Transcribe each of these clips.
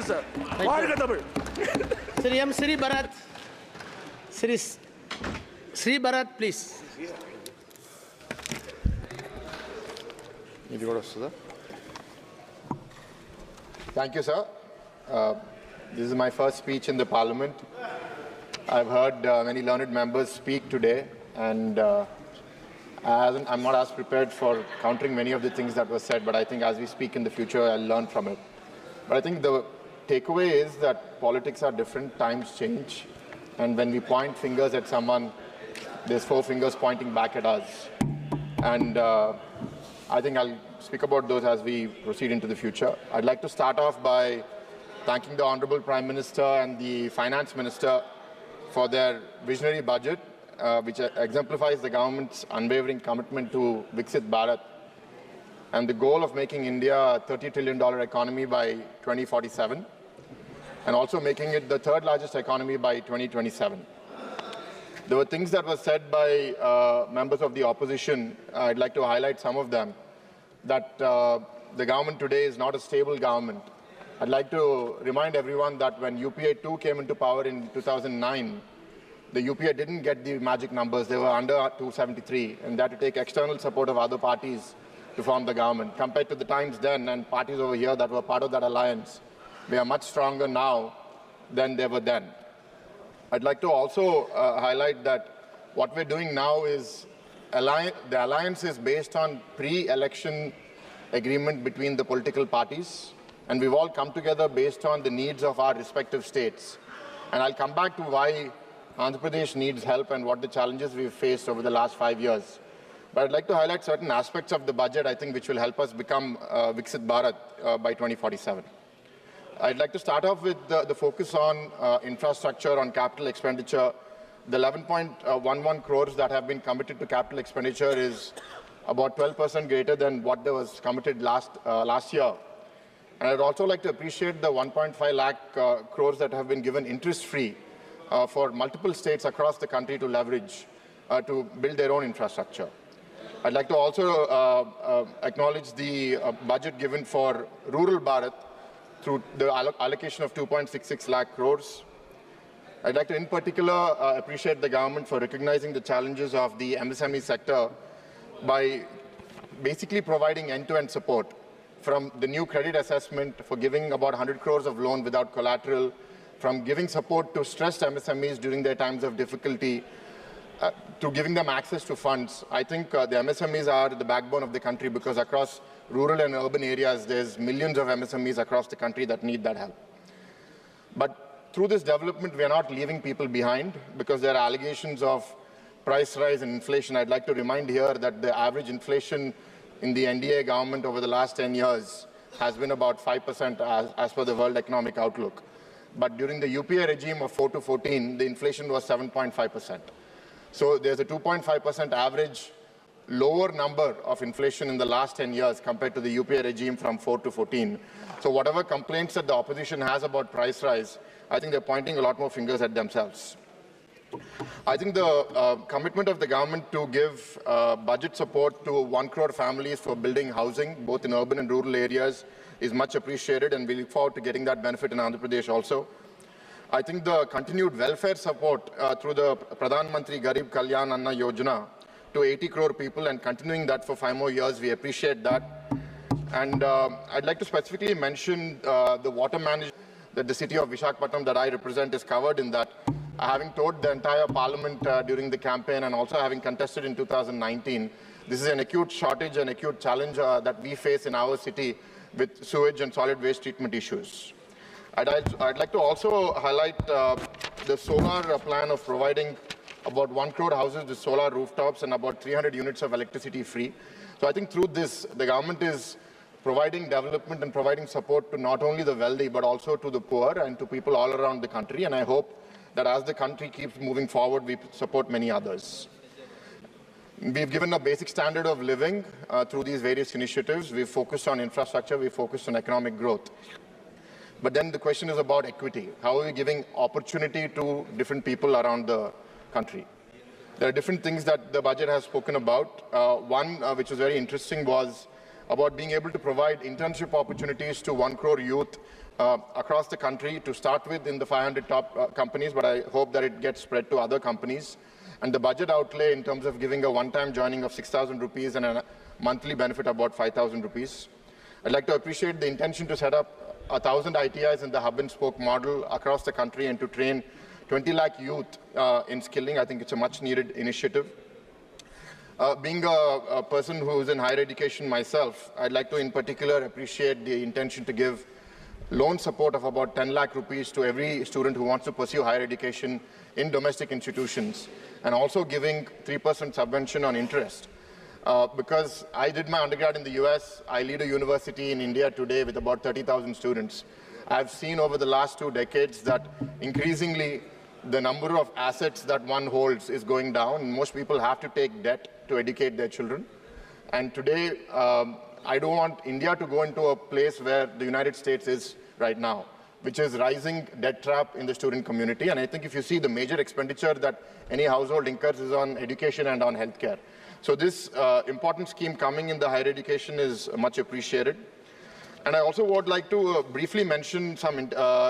sir. Varga Tamil. Sri M. Sri Bharath. Sri Bharath, please. Thank you, sir. This is my first speech in the Parliament. I've heard many learned members speak today, and I'm not as prepared for countering many of the things that were said, but I think as we speak in the future, I'll learn from it. But I think the takeaway is that politics are different, times change, and when we point fingers at someone, there's 4 fingers pointing back at us. And I think I'll speak about those as we proceed into the future. I'd like to start off by thanking the Honorable Prime Minister and the Finance Minister for their visionary budget, which exemplifies the government's unwavering commitment to Viksit Bharat and the goal of making India a $30 trillion economy by 2047, and also making it the 3rd largest economy by 2027. There were things that were said by members of the opposition. I'd like to highlight some of them. That the government today is not a stable government. I'd like to remind everyone that when UPA 2 came into power in 2009, the UPA didn't get the magic numbers. They were under 273, and they had to take external support of other parties to form the government. Compared to the times then and parties over here that were part of that alliance, we are much stronger now than they were then. I'd like to also highlight that what we're doing now is the alliance is based on pre-election agreement between the political parties, and we've all come together based on the needs of our respective states. And I'll come back to why Andhra Pradesh needs help and what the challenges we've faced over the last 5 years. But I'd like to highlight certain aspects of the budget, I think, which will help us become Viksit Bharat by 2047. I'd like to start off with the focus on infrastructure, on capital expenditure. The 11.11 crores that have been committed to capital expenditure is about 12% greater than what there was committed last year. And I'd also like to appreciate the 1.5 lakh crores that have been given interest-free for multiple states across the country to leverage to build their own infrastructure. I'd like to also acknowledge the budget given for rural Bharat through the allocation of 2.66 lakh crores. I'd like to, in particular, appreciate the government for recognizing the challenges of the MSME sector by basically providing end-to-end support, from the new credit assessment for giving about 100 crores of loan without collateral, from giving support to stressed MSMEs during their times of difficulty, to giving them access to funds. I think the MSMEs are the backbone of the country, because across rural and urban areas, there's millions of MSMEs across the country that need that help. But through this development, we are not leaving people behind, because there are allegations of price rise and inflation. I'd like to remind here that the average inflation in the NDA government over the last 10 years has been about 5% as per the World Economic Outlook. But during the UPA regime of 4 to 14, the inflation was 7.5%. So there's a 2.5% average lower number of inflation in the last 10 years compared to the UPA regime from 4 to 14. So whatever complaints that the opposition has about price rise, I think they're pointing a lot more fingers at themselves. I think the commitment of the government to give budget support to 1 crore families for building housing, both in urban and rural areas, is much appreciated, and we look forward to getting that benefit in Andhra Pradesh also. I think the continued welfare support through the Pradhan Mantri Garib Kalyan Anna Yojana to 80 crore people, and continuing that for 5 more years, we appreciate that. And I'd like to specifically mention the water management that the city of Visakhapatnam that I represent is covered in that. Having toured the entire parliament during the campaign, and also having contested in 2019, this is an acute shortage and acute challenge that we face in our city with sewage and solid waste treatment issues. I'd like to also highlight the solar plan of providing about 1 crore houses with solar rooftops and about 300 units of electricity free. So I think through this, the government is providing development and providing support to not only the wealthy, but also to the poor and to people all around the country. And I hope that as the country keeps moving forward, we support many others. We've given a basic standard of living through these various initiatives. We've focused on infrastructure, we've focused on economic growth. But then the question is about equity. How are we giving opportunity to different people around the country? There are different things that the budget has spoken about. One which was very interesting was about being able to provide internship opportunities to 1 crore youth across the country to start with in the 500 top companies, but I hope that it gets spread to other companies. And the budget outlay in terms of giving a one-time joining of 6,000 rupees and a monthly benefit of about 5,000 rupees. I'd like to appreciate the intention to set up 1,000 ITIs in the hub and spoke model across the country and to train 20 lakh youth in skilling. I think it's a much needed initiative. Being a person who is in higher education myself, I'd like to in particular appreciate the intention to give loan support of about 10 lakh rupees to every student who wants to pursue higher education in domestic institutions, and also giving 3% subvention on interest. Because I did my undergrad in the US, I lead a university in India today with about 30,000 students. I've seen over the last 2 decades that increasingly the number of assets that one holds is going down. Most people have to take debt to educate their children. And today, I don't want India to go into a place where the United States is right now, which is rising debt trap in the student community. And I think if you see the major expenditure that any household incurs is on education and on healthcare. So this important scheme coming in the higher education is much appreciated. And I also would like to briefly mention some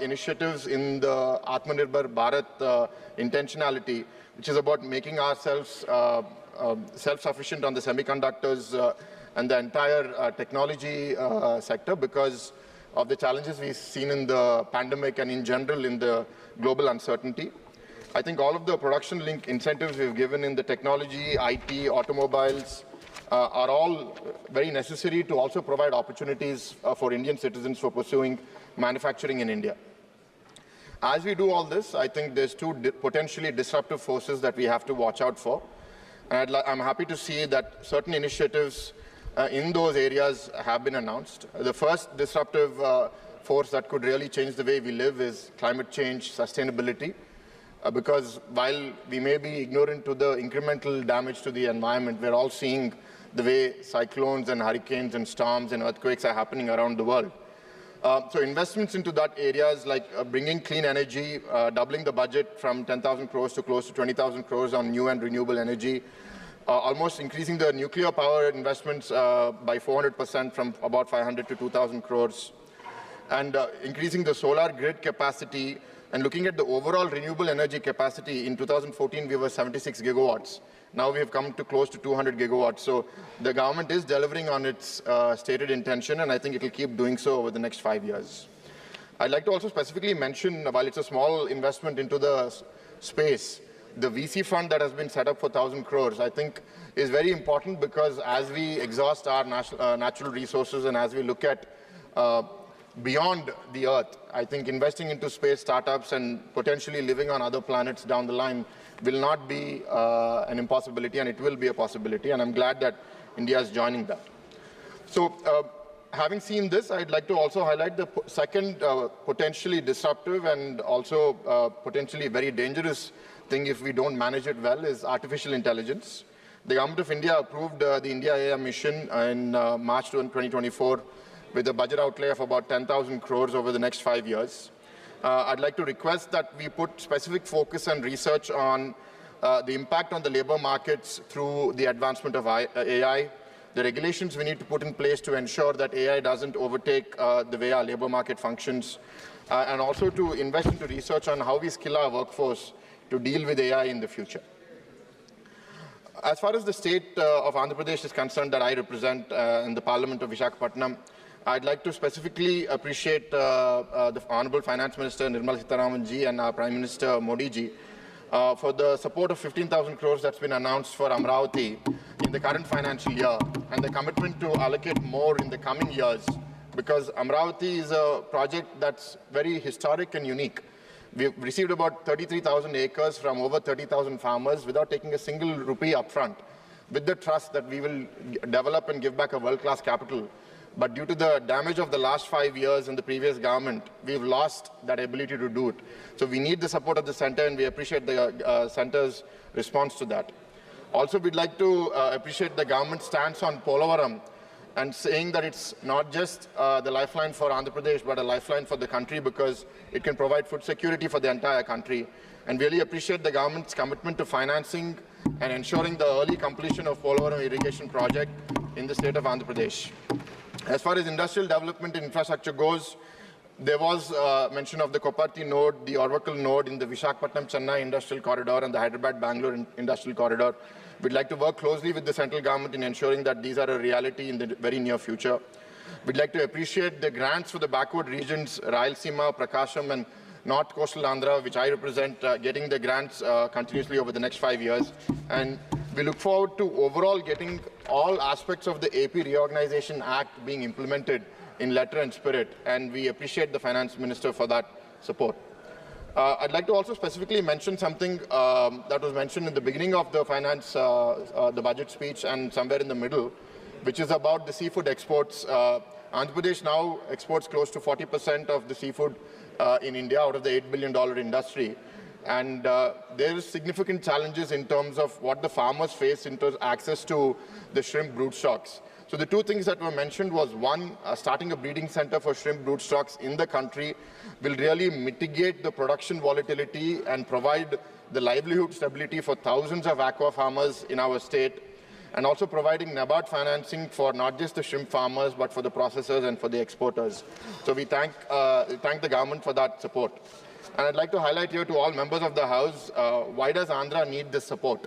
initiatives in the Atmanirbhar Bharat intentionality, which is about making ourselves self-sufficient on the semiconductors and the entire technology sector because of the challenges we've seen in the pandemic and in general in the global uncertainty. I think all of the production-linked incentives we've given in the technology, IT, automobiles, are all very necessary to also provide opportunities for Indian citizens for pursuing manufacturing in India. As we do all this, I think there's two potentially disruptive forces that we have to watch out for. And I'm happy to see that certain initiatives in those areas have been announced. The first disruptive force that could really change the way we live is climate change, sustainability. Because while we may be ignorant to the incremental damage to the environment, we're all seeing the way cyclones and hurricanes and storms and earthquakes are happening around the world. So investments into that areas like bringing clean energy, doubling the budget from 10,000 crores to close to 20,000 crores on new and renewable energy, almost increasing the nuclear power investments by 400% from about 500 to 2,000 crores, and increasing the solar grid capacity. And looking at the overall renewable energy capacity, in 2014 we were 76 gigawatts. Now we have come to close to 200 gigawatts. So the government is delivering on its stated intention, and I think it will keep doing so over the next 5 years. I'd like to also specifically mention, while it's a small investment into the space, the VC fund that has been set up for 1,000 crores, I think is very important because as we exhaust our natural resources and as we look at beyond the Earth, I think investing into space startups and potentially living on other planets down the line will not be an impossibility, and it will be a possibility, and I'm glad that India is joining that. So having seen this, I'd like to also highlight the second potentially disruptive and also potentially very dangerous thing if we don't manage it well is artificial intelligence. The Government of India approved the India AI mission in March 2024 with a budget outlay of about 10,000 crores over the next 5 years. I'd like to request that we put specific focus and research on the impact on the labor markets through the advancement of AI, the regulations we need to put in place to ensure that AI doesn't overtake the way our labor market functions, and also to invest into research on how we skill our workforce to deal with AI in the future. As far as the state of Andhra Pradesh is concerned that I represent in the Parliament of Visakhapatnam, I'd like to specifically appreciate the Honorable Finance Minister Nirmala Sitharaman ji and our Prime Minister Modi ji for the support of 15,000 crores that's been announced for Amravati in the current financial year, and the commitment to allocate more in the coming years, because Amravati is a project that's very historic and unique. We've received about 33,000 acres from over 30,000 farmers without taking a single rupee upfront, with the trust that we will develop and give back a world-class capital. But due to the damage of the last 5 years in the previous government, we've lost that ability to do it. So we need the support of the centre, and we appreciate the centre's response to that. Also, we'd like to appreciate the government's stance on Polavaram and saying that it's not just the lifeline for Andhra Pradesh, but a lifeline for the country, because it can provide food security for the entire country. And really appreciate the government's commitment to financing and ensuring the early completion of Polavaram irrigation project in the state of Andhra Pradesh. As far as industrial development and infrastructure goes, There was mention of the Koparthi node, the Orvakkal node in the Visakhapatnam-Chennai Industrial Corridor and the Hyderabad-Bangalore Industrial Corridor. We'd like to work closely with the central government in ensuring that these are a reality in the very near future. We'd like to appreciate the grants for the backward regions, Rayalaseema, Prakasham and North Coastal Andhra, which I represent, getting the grants continuously over the next 5 years. And we look forward to overall getting all aspects of the AP Reorganization Act being implemented in letter and spirit, and we appreciate the Finance Minister for that support. I'd like to also specifically mention something that was mentioned in the beginning of the the budget speech and somewhere in the middle, which is about the seafood exports. Andhra Pradesh now exports close to 40% of the seafood in India out of the $8 billion industry. And there is significant challenges in terms of what the farmers face in terms of access to the shrimp broodstocks. So the two things that were mentioned was, one, starting a breeding center for shrimp broodstocks in the country will really mitigate the production volatility and provide the livelihood stability for thousands of aqua farmers in our state, and also providing NABARD financing for not just the shrimp farmers, but for the processors and for the exporters. So we thank the government for that support. And I'd like to highlight here to all members of the House, why does Andhra need this support?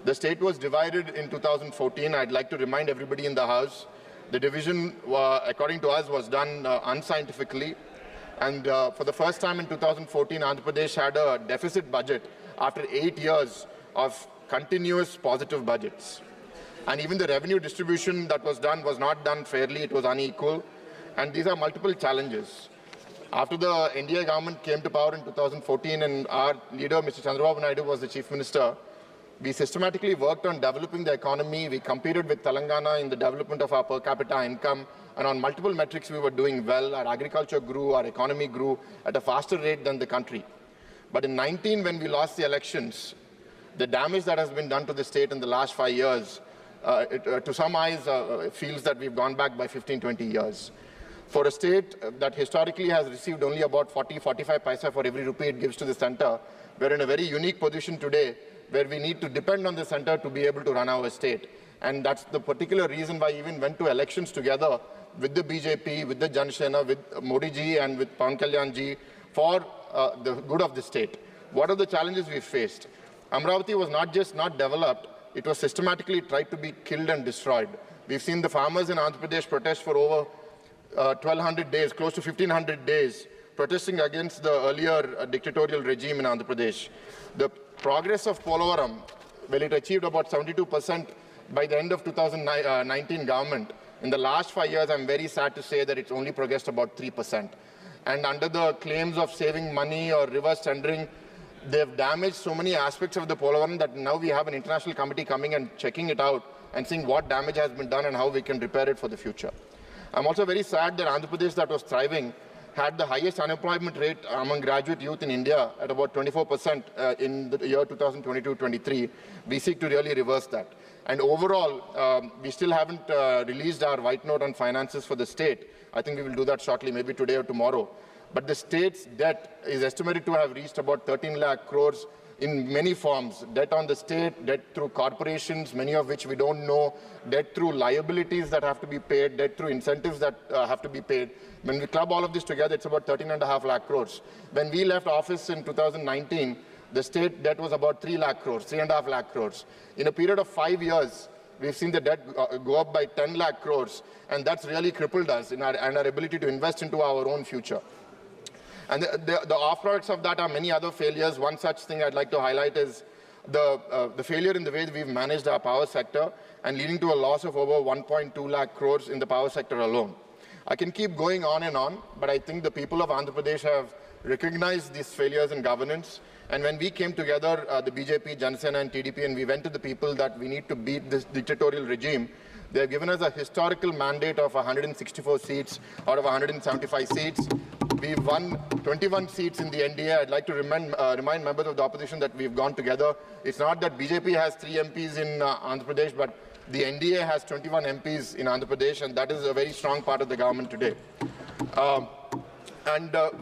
The state was divided in 2014. I'd like to remind everybody in the House, the division, according to us, was done unscientifically. And for the first time in 2014, Andhra Pradesh had a deficit budget after 8 years of continuous positive budgets. And even the revenue distribution that was done was not done fairly, it was unequal. And these are multiple challenges. After the NDA government came to power in 2014 and our leader, Mr. Chandrababu Naidu, was the Chief Minister, we systematically worked on developing the economy. We competed with Telangana in the development of our per capita income, and on multiple metrics we were doing well. Our agriculture grew, our economy grew at a faster rate than the country. But in 19, when we lost the elections, the damage that has been done to the state in the last 5 years, to some eyes, feels that we've gone back by 15, 20 years. For a state that historically has received only about 40, 45 paisa for every rupee it gives to the center, we're in a very unique position today where we need to depend on the center to be able to run our state. And that's the particular reason why we even went to elections together with the BJP, with the Jan Sena, with Modi ji and with Pawan Kalyan ji for the good of the state. What are the challenges we faced? Amravati was not just not developed, it was systematically tried to be killed and destroyed. We've seen the farmers in Andhra Pradesh protest for over 1,200 days, close to 1,500 days, protesting against the earlier dictatorial regime in Andhra Pradesh. The progress of Polavaram, well, it achieved about 72% by the end of 2019 government. In the last 5 years, I'm very sad to say that it's only progressed about 3%. And under the claims of saving money or reverse tendering, they've damaged so many aspects of the Polavaram that now we have an international committee coming and checking it out and seeing what damage has been done and how we can repair it for the future. I'm also very sad that Andhra Pradesh, that was thriving, had the highest unemployment rate among graduate youth in India at about 24% in the year 2022-23. We seek to really reverse that. And overall, we still haven't released our white note on finances for the state. I think we will do that shortly, maybe today or tomorrow. But the state's debt is estimated to have reached about 13 lakh crores in many forms. Debt on the state, debt through corporations, many of which we don't know, debt through liabilities that have to be paid, debt through incentives that have to be paid. When we club all of this together, it's about 13.5 lakh crores. When we left office in 2019, the state debt was about 3 lakh crores, 3.5 lakh crores. In a period of 5 years, we've seen the debt go up by 10 lakh crores, and that's really crippled us in our ability to invest into our own future. And the off-products of that are many other failures. One such thing I'd like to highlight is the failure in the way that we've managed our power sector and leading to a loss of over 1.2 lakh crores in the power sector alone. I can keep going on, but I think the people of Andhra Pradesh have recognized these failures in governance. And when we came together, the BJP, Jan Sena and TDP, and we went to the people that we need to beat this dictatorial regime, they have given us a historical mandate of 164 seats out of 175 seats. We've won 21 seats in the NDA. I'd like to remind members of the opposition that we've gone together. It's not that BJP has 3 MPs in Andhra Pradesh, but the NDA has 21 MPs in Andhra Pradesh, and that is a very strong part of the government today.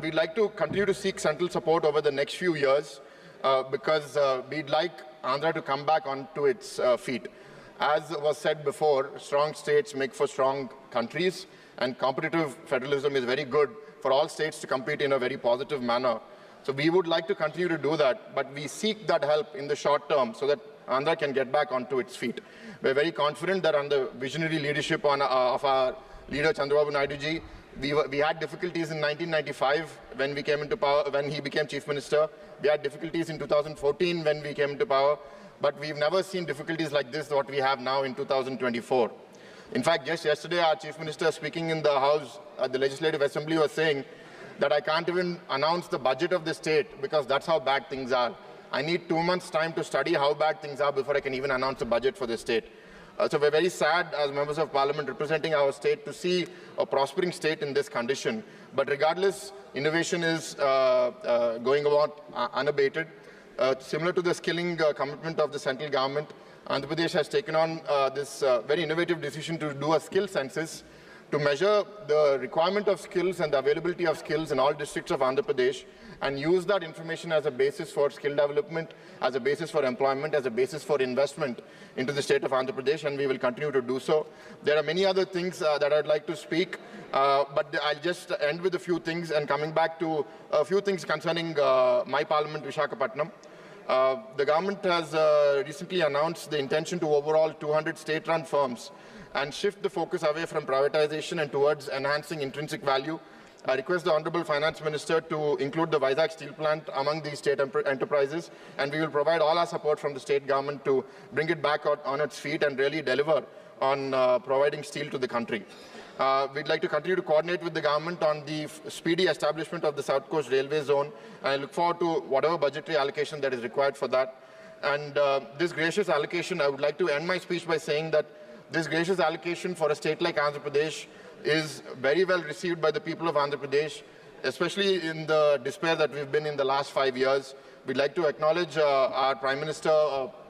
We'd like to continue to seek central support over the next few years because we'd like Andhra to come back onto its feet. As was said before, strong states make for strong countries, and competitive federalism is very good for all states to compete in a very positive manner. So we would like to continue to do that, but we seek that help in the short term so that Andhra can get back onto its feet. We're very confident that under visionary leadership of our leader Chandrababu Naidu ji, we had difficulties in 1995 when we came into power, when he became Chief Minister. We had difficulties in 2014 when we came into power, but we've never seen difficulties like this, what we have now in 2024. In fact, just yesterday, our Chief Minister speaking in the House, the Legislative Assembly, was saying that I can't even announce the budget of the state because that's how bad things are. I need 2 months' time to study how bad things are before I can even announce a budget for the state. So we're very sad as members of parliament representing our state to see a prospering state in this condition. But regardless, innovation is going about unabated. Similar to the skilling commitment of the central government, Andhra Pradesh has taken on this very innovative decision to do a skill census to measure the requirement of skills and the availability of skills in all districts of Andhra Pradesh and use that information as a basis for skill development, as a basis for employment, as a basis for investment into the state of Andhra Pradesh, and we will continue to do so. There are many other things that I'd like to speak, but I'll just end with a few things and coming back to a few things concerning my parliament, Visakhapatnam. The government has recently announced the intention to overhaul 200 state-run firms and shift the focus away from privatization and towards enhancing intrinsic value. I request the Honourable Finance Minister to include the Vizag Steel Plant among these state enterprises, and we will provide all our support from the state government to bring it back on its feet and really deliver on providing steel to the country. We'd like to continue to coordinate with the government on the speedy establishment of the South Coast Railway Zone, and I look forward to whatever budgetary allocation that is required for that. And this gracious allocation, I would like to end my speech by saying that this gracious allocation for a state like Andhra Pradesh is very well received by the people of Andhra Pradesh, especially in the despair that we've been in the last 5 years. We'd like to acknowledge our Prime Minister,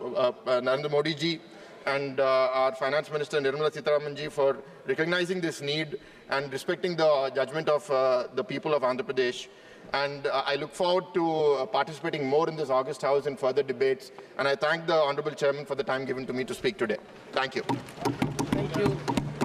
Narendra Modi ji, and our Finance Minister, Nirmala Sitharaman ji, for recognizing this need and respecting the judgment of the people of Andhra Pradesh. And I look forward to participating more in this August House in further debates. And I thank the Honourable Chairman for the time given to me to speak today. Thank you. Thank you.